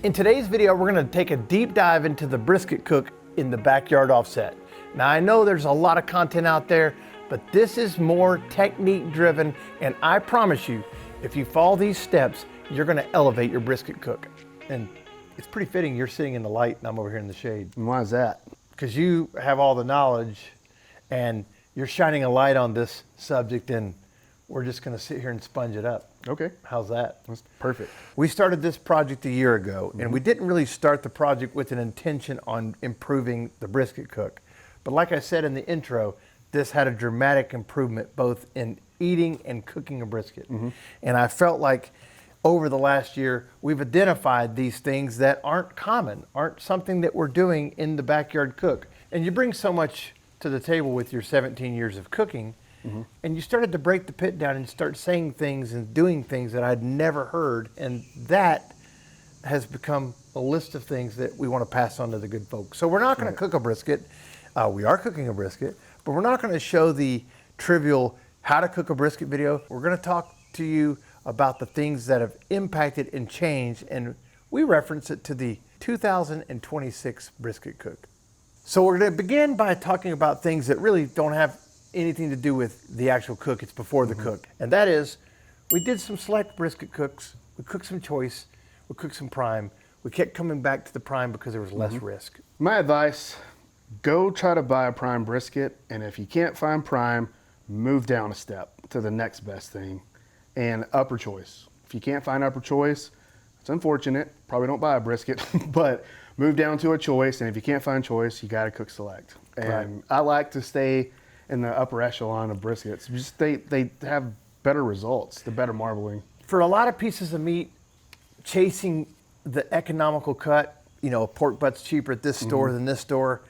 In today's video, we're gonna take a deep dive into the brisket cook in the backyard offset. Now I know there's a lot of content out there, but this is more technique driven, and I promise you, if you follow these steps, you're gonna elevate your brisket cook. And it's pretty fitting you're sitting in the light and I'm over here in the shade. And why is that? Because you have all the knowledge and you're shining a light on this subject, and we're just gonna sit here and sponge it up. Okay. How's that? That's perfect. We started this project a year ago, and we didn't really start the project with an intention on improving the brisket cook. But like I said in the intro, this had a dramatic improvement both in eating and cooking a brisket. And I felt like over the last year, we've identified these things that aren't common, aren't something that we're doing in the backyard cook. And you bring so much to the table with your 17 years of cooking, and you started to break the pit down and start saying things and doing things that I'd never heard. And that has become a list of things that we want to pass on to the good folks. So we're not going to cook a brisket. We are cooking a brisket, but we're not going to show the trivial how to cook a brisket video. We're going to talk to you about the things that have impacted and changed, and we reference it to the 2026 brisket cook. So we're going to begin by talking about things that really don't have anything to do with the actual cook. It's before the cook. And that is, we did some select brisket cooks. We cooked some choice. We cooked some prime. We kept coming back to the prime because there was less risk. My advice, go try to buy a prime brisket, and if you can't find prime, move down a step to the next best thing, and upper choice. If you can't find upper choice, it's unfortunate. Probably don't buy a brisket, but move down to a choice, and if you can't find choice, you gotta cook select. And I like to stay in the upper echelon of briskets. Just they have better results, the better marbling. For a lot of pieces of meat, chasing the economical cut, you know, a pork butt's cheaper at this store than this store,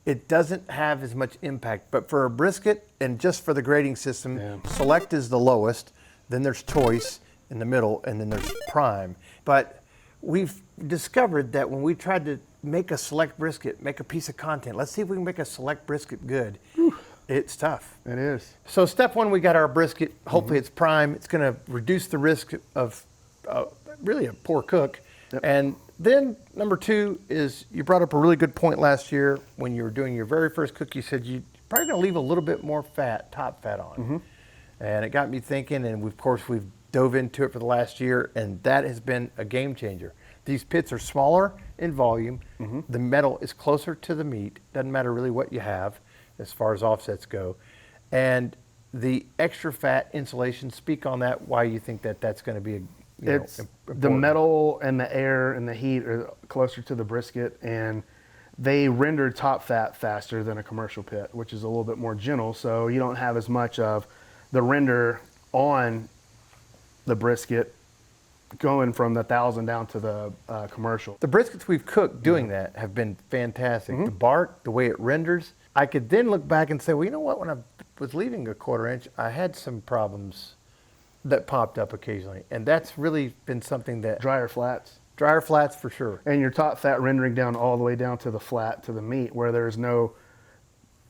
it doesn't have as much impact. But for a brisket, and just for the grading system, select is the lowest, then there's choice in the middle, and then there's prime. But we've discovered that when we tried to make a select brisket, make a piece of content, let's see if we can make a select brisket good. It's tough. It is. So step one, we got our brisket. Hopefully it's prime. It's going to reduce the risk of really a poor cook. And then number two is, you brought up a really good point last year when you were doing your very first cook. You said you're probably going to leave a little bit more fat, top fat on. And it got me thinking, and of course we've dove into it for the last year, and that has been a game changer. These pits are smaller in volume. The metal is closer to the meat. Doesn't matter really what you have as far as offsets go. And the extra fat insulation, speak on that, why you think that that's going to be It's the metal and the air and the heat are closer to the brisket, and they render top fat faster than a commercial pit, which is a little bit more gentle, so you don't have as much of the render on the brisket going from the 1,000 down to the commercial. The briskets we've cooked doing that have been fantastic. The bark, the way it renders, I could then look back and say, well, you know what, when I was leaving a 1/4 inch, I had some problems that popped up occasionally. And that's really been something that... Drier flats for sure. And your top fat rendering down all the way down to the flat, to the meat, where there's no...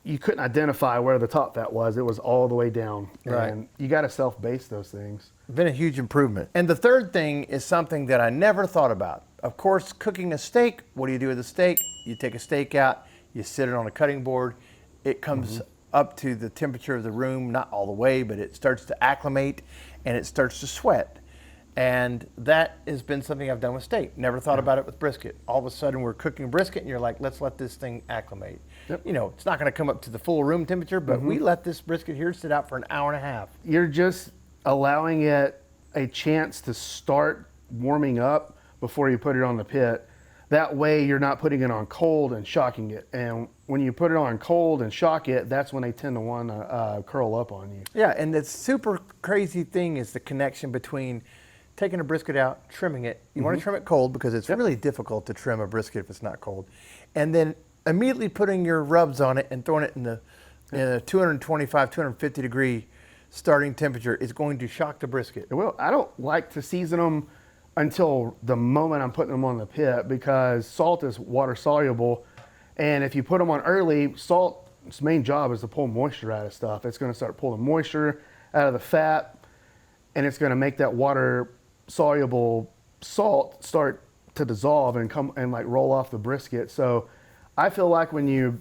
You couldn't identify where the top fat was. It was all the way down. Right. And you got to self-base those things. Been a huge improvement. And the third thing is something that I never thought about. Of course, cooking a steak, what do you do with a steak? You take a steak out, you sit it on a cutting board. It comes up to the temperature of the room, not all the way, but it starts to acclimate and it starts to sweat. And that has been something I've done with steak. Never thought about it with brisket. All of a sudden we're cooking brisket and you're like, let's let this thing acclimate. You know, it's not gonna come up to the full room temperature, but we let this brisket here sit out for an 1.5 hours. You're just allowing it a chance to start warming up before you put it on the pit. That way you're not putting it on cold and shocking it. And when you put it on cold and shock it, that's when they tend to want to curl up on you. Yeah, and the super crazy thing is the connection between taking a brisket out, trimming it. You want to trim it cold because it's really difficult to trim a brisket if it's not cold. And then immediately putting your rubs on it and throwing it in a 225, 250 degree starting temperature is going to shock the brisket. It will. I don't like to season them until the moment I'm putting them on the pit, because salt is water soluble, and if you put them on early, salt's main job is to pull moisture out of stuff. It's going to start pulling moisture out of the fat, and it's going to make that water soluble salt start to dissolve and come and like roll off the brisket. So I feel like when you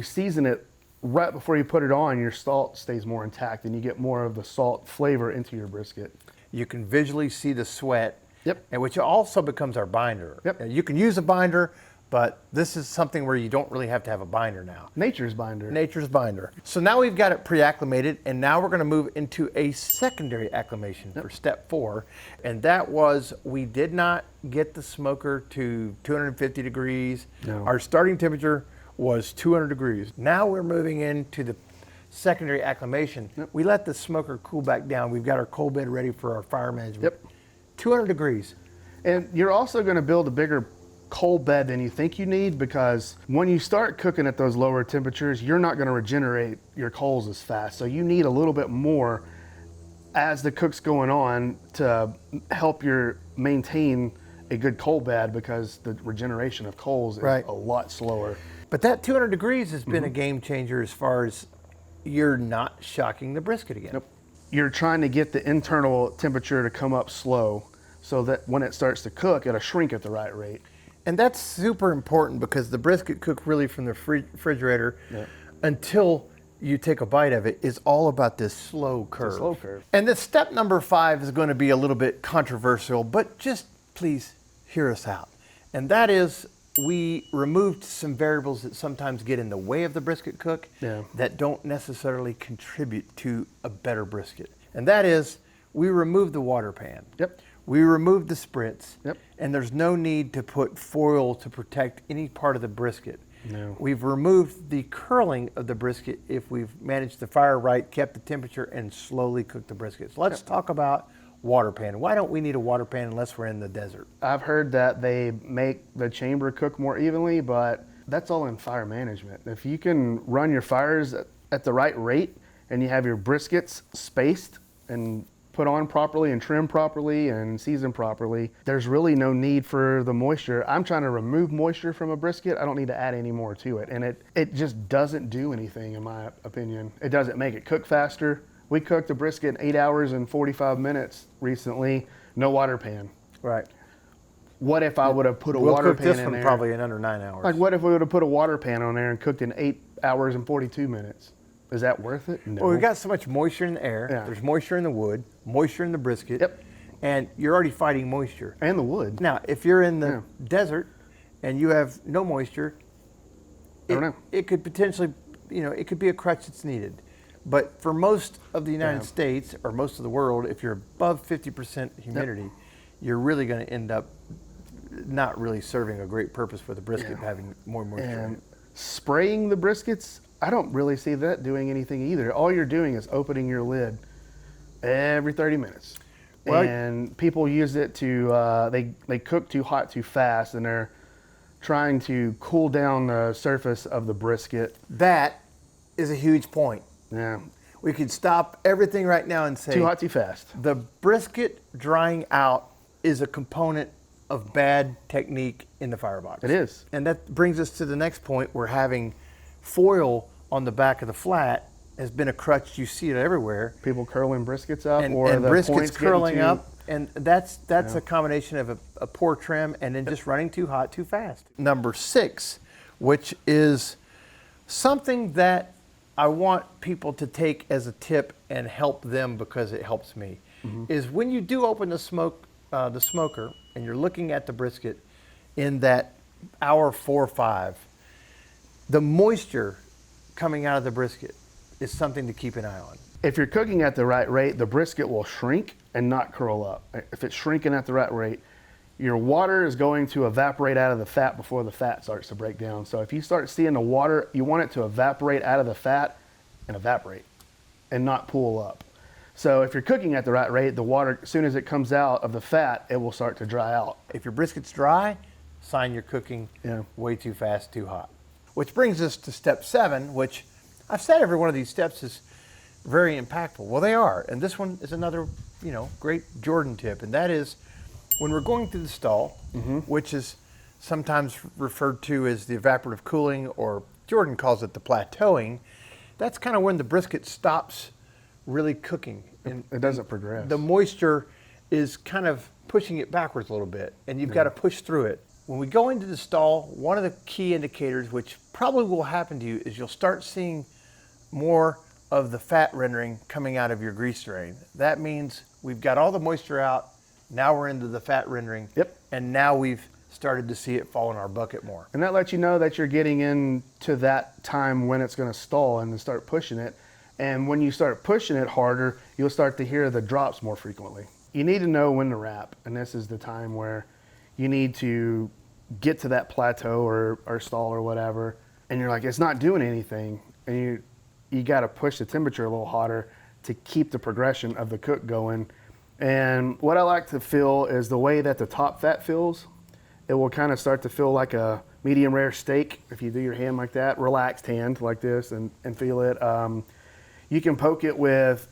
season it right before you put it on, your salt stays more intact and you get more of the salt flavor into your brisket. You can visually see the sweat, Yep. and which also becomes our binder. Yep. Now, you can use a binder, but this is something where you don't really have to have a binder now. Nature's binder. Nature's binder. So now we've got it pre-acclimated, and now we're going to move into a secondary acclimation for step 4. And that was, we did not get the smoker to 250 degrees. No. Our starting temperature was 200 degrees. Now we're moving into the secondary acclimation. We let the smoker cool back down. We've got our coal bed ready for our fire management. Yep. 200 degrees. And you're also going to build a bigger coal bed than you think you need, because when you start cooking at those lower temperatures, you're not going to regenerate your coals as fast. So you need a little bit more as the cook's going on to help your maintain a good coal bed, because the regeneration of coals is Right. a lot slower. But that 200 degrees has been a game changer as far as you're not shocking the brisket again. Nope. You're trying to get the internal temperature to come up slow so that when it starts to cook, it'll shrink at the right rate. And that's super important, because the brisket cook really from the refrigerator Yeah. until you take a bite of it is all about this slow curve. slow curve. And this step number 5 is going to be a little bit controversial, but just please hear us out. And that is, we removed some variables that sometimes get in the way of the brisket cook that don't necessarily contribute to a better brisket. And that is, we removed the water pan. Yep. We removed the spritz. Yep. And there's no need to put foil to protect any part of the brisket. No. We've removed the curling of the brisket if we've managed the fire right, kept the temperature, and slowly cooked the brisket. So let's talk about water pan. Why don't we need a water pan unless we're in the desert? I've heard that they make the chamber cook more evenly, but that's all in fire management. If you can run your fires at the right rate and you have your briskets spaced and put on properly and trimmed properly and seasoned properly, there's really no need for the moisture. I'm trying to remove moisture from a brisket. I don't need to add any more to it. And it just doesn't do anything, in my opinion. It doesn't make it cook faster. We cooked a brisket in 8 hours and 45 minutes recently, no water pan. Right. What if I would have put a We'll water cook pan this in one there? probably in under 9 hours. Like, what if we would have put a water pan on there and cooked in 8 hours and 42 minutes? Is that worth it? No. Well, we've got so much moisture in the air. Yeah. There's moisture in the wood, moisture in the brisket. Yep. And you're already fighting moisture. And the wood. Now, if you're in the desert and you have no moisture, I don't know. it could potentially, it could be a crutch that's needed. But for most of the United States, or most of the world, if you're above 50% humidity, you're really going to end up not really serving a great purpose for the brisket, having more moisture in And it. spraying the briskets, I don't really see that doing anything either. All you're doing is opening your lid every 30 minutes. Well, and people use it to, they cook too hot too fast, and they're trying to cool down the surface of the brisket. That is a huge point. Yeah. We could stop everything right now and say Too hot too fast. the brisket drying out is a component of bad technique in the firebox. It is. And that brings us to the next point, where having foil on the back of the flat has been a crutch. You see it everywhere. People curling briskets up, And, or and the briskets points getting curling too- up. And that's a combination of a poor trim and then just running too hot too fast. Number 6, which is something that I want people to take as a tip and help them because it helps me, is when you do open the smoker and you're looking at the brisket in that hour 4 or 5, the moisture coming out of the brisket is something to keep an eye on. If you're cooking at the right rate, the brisket will shrink and not curl up. If it's shrinking at the right rate, your water is going to evaporate out of the fat before the fat starts to break down. So if you start seeing the water, you want it to evaporate out of the fat and evaporate and not pool up. So if you're cooking at the right rate, the water, as soon as it comes out of the fat, it will start to dry out. If your brisket's dry, sign you're cooking way too fast, too hot. Which brings us to step 7, which I've said every one of these steps is very impactful. Well, they are. And this one is another, great Jordan tip. And that is when we're going through the stall, which is sometimes referred to as the evaporative cooling, or Jordan calls it the plateauing, that's kind of when the brisket stops really cooking. And It doesn't progress. the moisture is kind of pushing it backwards a little bit, and you've got to push through it. When we go into the stall, one of the key indicators, which probably will happen to you, is you'll start seeing more of the fat rendering coming out of your grease drain. That means we've got all the moisture out, now we're into the fat rendering, Yep. and now we've started to see it fall in our bucket more. And that lets you know that you're getting into that time when it's going to stall and then start pushing it. And when you start pushing it harder, you'll start to hear the drops more frequently. You need to know when to wrap, and this is the time where you need to get to that plateau or stall or whatever, and you're like, it's not doing anything, and you got to push the temperature a little hotter to keep the progression of the cook going. And what I like to feel is the way that the top fat feels. It will kind of start to feel like a medium rare steak if you do your hand like that, relaxed hand like this, and feel it. You can poke it with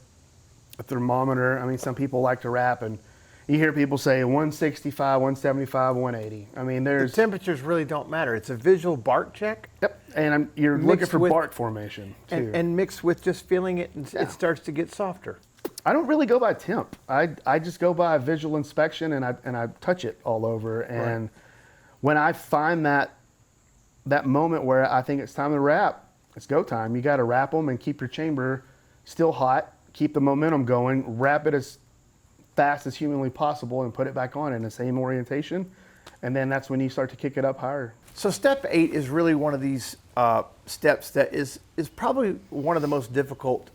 a thermometer. I mean, some people like to wrap, and you hear people say 165, 175, 180. I mean, The temperatures really don't matter. It's a visual bark check. Yep, and you're looking for bark formation too. And mixed with just feeling it, and it starts to get softer. I don't really go by temp. I just go by visual inspection, and I touch it all over. And when I find that moment where I think it's time to wrap, it's go time. You got to wrap them and keep your chamber still hot, keep the momentum going, wrap it as fast as humanly possible, and put it back on in the same orientation. And then that's when you start to kick it up higher. So step 8 is really one of these steps that is probably one of the most difficult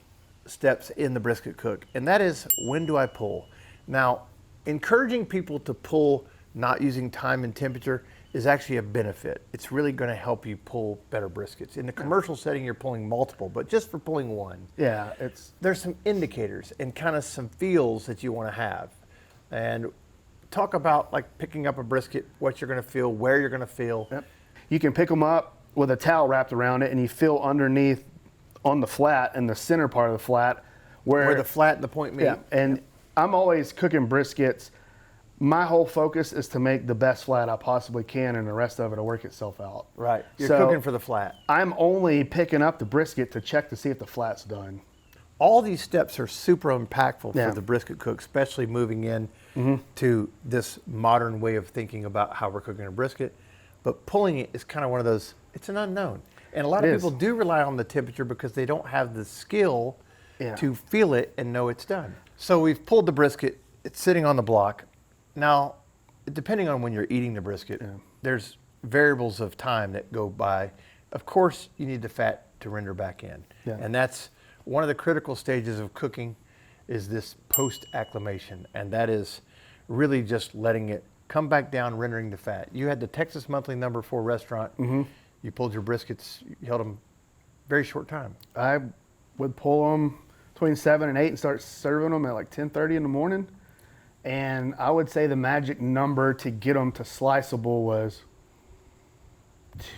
steps in the brisket cook, and that is, when do I pull? Now, encouraging people to pull not using time and temperature is actually a benefit. It's really going to help you pull better briskets. In the commercial setting, you're pulling multiple, but just for pulling one, Yeah, there's some indicators and kind of some feels that you want to have. And talk about like picking up a brisket, what you're going to feel, where you're going to feel. Yep. You can pick them up with a towel wrapped around it, and you feel underneath on the flat, in the center part of the flat, Where the flat and the point meet. Yeah, and I'm always cooking briskets. My whole focus is to make the best flat I possibly can, and the rest of it will work itself out. Right. You're So cooking for the flat. I'm only picking up the brisket to check to see if the flat's done. All these steps are super impactful Yeah. for the brisket cook, especially moving in to this modern way of thinking about how we're cooking a brisket. But pulling it is kind of one of those, it's an unknown. And a lot It of is. people do rely on the temperature because they don't have the skill Yeah. to feel it and know it's done. So we've pulled the brisket, it's sitting on the block. Now, depending on when you're eating the brisket, there's variables of time that go by. Of course, you need the fat to render back in. Yeah. And that's one of the critical stages of cooking, is this post-acclimation. And that is really just letting it come back down, rendering the fat. You had the Texas Monthly #4 restaurant. You pulled your briskets, you held them very short time. I would pull them between 7 and 8 and start serving them at like 10:30 in the morning. And I would say the magic number to get them to sliceable was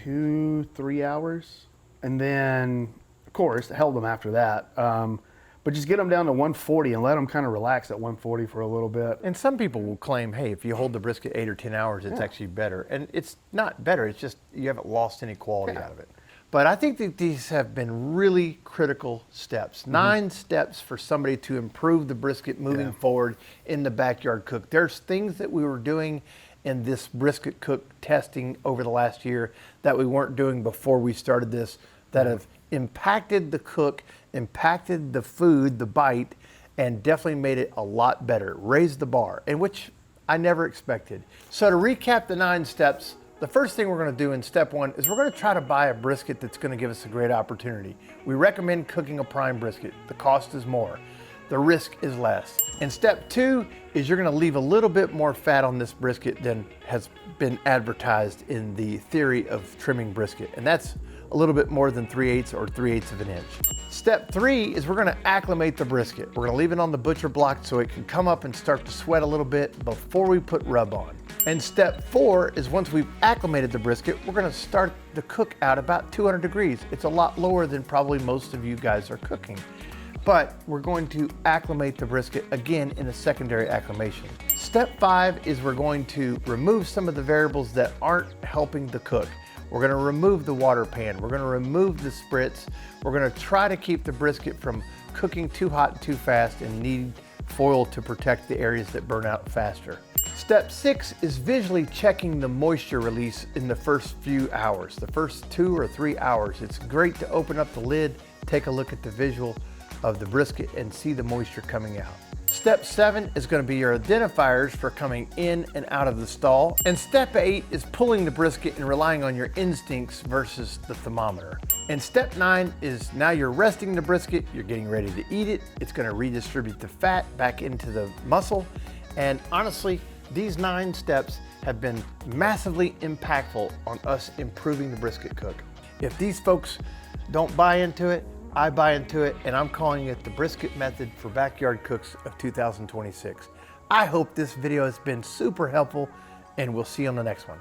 2-3 hours. And then, of course, held them after that. But just get them down to 140 and let them kind of relax at 140 for a little bit. And some people will claim, hey, if you hold the brisket 8 or 10 hours, it's actually better. And it's not better, it's just you haven't lost any quality out of it. But I think that these have been really critical steps. 9 steps for somebody to improve the brisket moving forward in the backyard cook. There's things that we were doing in this brisket cook testing over the last year that we weren't doing before we started this, that have impacted the cook, impacted the food, the bite, and definitely made it a lot better, raised the bar, and which I never expected. So to recap the 9 steps, the first thing we're going to do in step 1 is we're going to try to buy a brisket that's going to give us a great opportunity. We recommend cooking a prime brisket. The cost is more. The risk is less. And step 2 is you're going to leave a little bit more fat on this brisket than has been advertised in the theory of trimming brisket. And that's a little bit more than 3/8 or 3/8 of an inch. Step 3 is we're going to acclimate the brisket. We're going to leave it on the butcher block so it can come up and start to sweat a little bit before we put rub on. And step 4 is once we've acclimated the brisket, we're going to start the cook out about 200 degrees. It's a lot lower than probably most of you guys are cooking. But we're going to acclimate the brisket again in a secondary acclimation. Step 5 is we're going to remove some of the variables that aren't helping the cook. We're going to remove the water pan. We're going to remove the spritz. We're going to try to keep the brisket from cooking too hot and too fast and need foil to protect the areas that burn out faster. Step 6 is visually checking the moisture release in the first few hours, the first 2 or 3 hours. It's great to open up the lid, take a look at the visual of the brisket and see the moisture coming out. Step 7 is going to be your identifiers for coming in and out of the stall. And step 8 is pulling the brisket and relying on your instincts versus the thermometer. And step 9 is now you're resting the brisket, you're getting ready to eat it. It's going to redistribute the fat back into the muscle. And honestly, these 9 steps have been massively impactful on us improving the brisket cook. If these folks don't buy into it, I buy into it, and I'm calling it the brisket method for backyard cooks of 2026. I hope this video has been super helpful, and we'll see you on the next one.